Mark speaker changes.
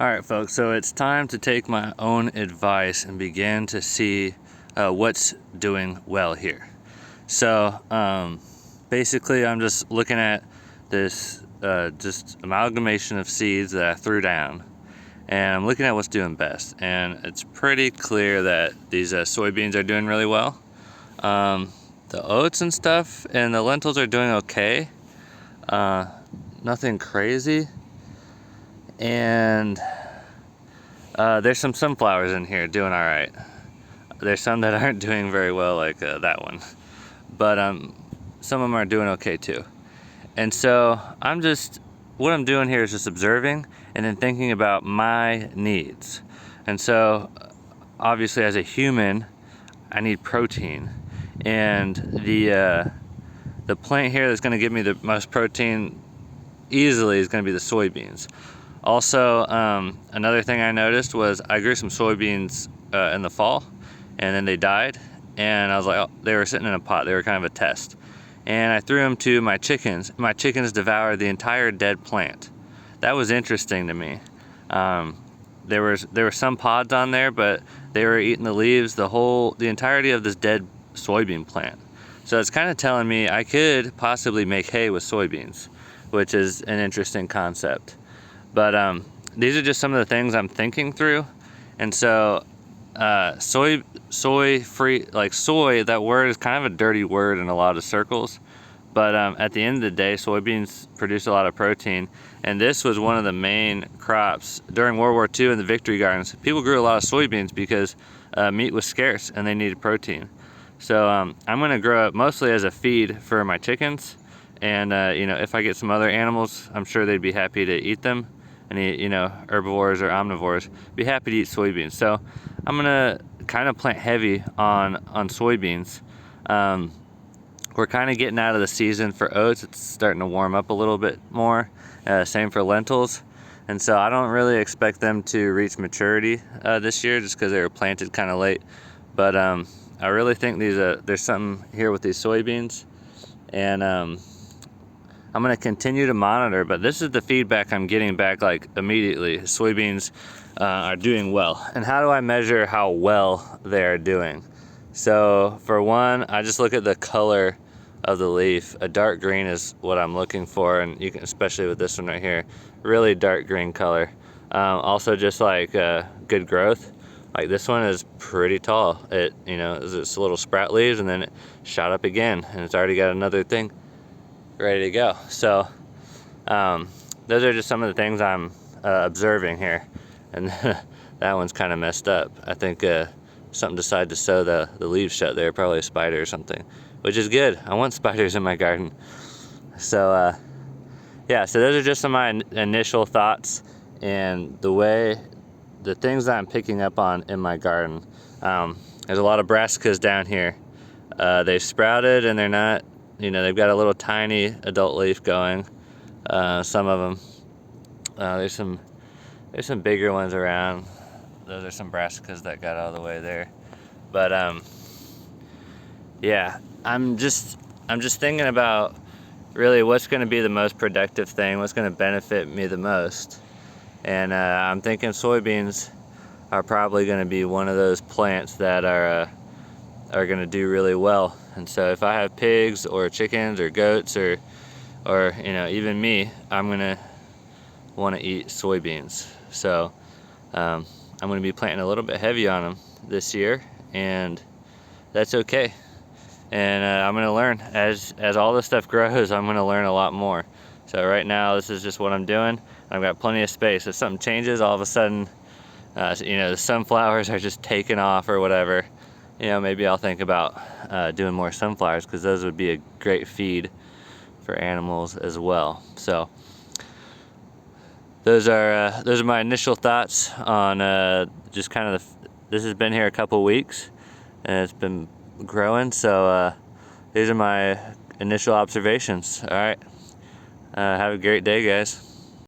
Speaker 1: Alright folks, so it's time to take my own advice and begin to see what's doing well here. So basically I'm just looking at this just amalgamation of seeds that I threw down, and I'm looking at what's doing best, and it's pretty clear that these soybeans are doing really well. The oats and stuff and the lentils are doing okay, nothing crazy. And there's some sunflowers in here doing all right. There's some that aren't doing very well, like that one, but some of them are doing okay too. And so what I'm doing here is just observing and then thinking about my needs. And so obviously as a human, I need protein, and the plant here that's going to give me the most protein easily is going to be the soybeans. Also, another thing I noticed was I grew some soybeans in the fall, and then they died, and I was like, oh, they were sitting in a pot. They were kind of a test, and I threw them to my chickens. My chickens devoured the entire dead plant. That was interesting to me. There were some pods on there, but they were eating the leaves, the entirety of this dead soybean plant. So it's kind of telling me I could possibly make hay with soybeans, which is an interesting concept. But these are just some of the things I'm thinking through. And so soy free, like soy, that word is kind of a dirty word in a lot of circles, but at the end of the day, soybeans produce a lot of protein, and this was one of the main crops during World War II in the Victory Gardens. People grew a lot of soybeans because meat was scarce and they needed protein. So I'm going to grow it mostly as a feed for my chickens, and if I get some other animals, I'm sure they'd be happy to eat them. Any herbivores or omnivores be happy to eat soybeans. So I'm gonna kind of plant heavy on soybeans. We're kind of getting out of the season for oats. It's starting to warm up a little bit more. Same for lentils, and so I don't really expect them to reach maturity this year, just because they were planted kind of late. But I really think there's something here with these soybeans, and I'm going to continue to monitor, but this is the feedback I'm getting back like immediately. Soybeans are doing well. And how do I measure how well they're doing? So for one, I just look at the color of the leaf. A dark green is what I'm looking for, and you can, especially with this one right here, really dark green color. Also just like good growth. Like this one is pretty tall. It it's little sprout leaves, and then it shot up again, and it's already got another thing ready to go. So those are just some of the things I'm observing here, and that one's kind of messed up. I think something decided to sew the leaves shut there, probably a spider or something, which is good. I want spiders in my garden. So yeah, so those are just some of my initial thoughts and the things that I'm picking up on in my garden. There's a lot of brassicas down here. They've sprouted, and they're not, they've got a little tiny adult leaf going. Some of them. There's some bigger ones around. Those are some brassicas that got out of the way there. But yeah, I'm just thinking about really what's going to be the most productive thing, what's going to benefit me the most. And I'm thinking soybeans are probably going to be one of those plants that are going to do really well. And so if I have pigs or chickens or goats or even me, I'm going to want to eat soybeans. So I'm going to be planting a little bit heavy on them this year, and that's okay. And I'm going to learn as all this stuff grows. I'm going to learn a lot more. So right now this is just what I'm doing. I've got plenty of space. If something changes, all of a sudden the sunflowers are just taking off or whatever, maybe I'll think about doing more sunflowers, because those would be a great feed for animals as well. So those are my initial thoughts on just kind of this has been here a couple weeks, and it's been growing. So these are my initial observations. All right, have a great day, guys.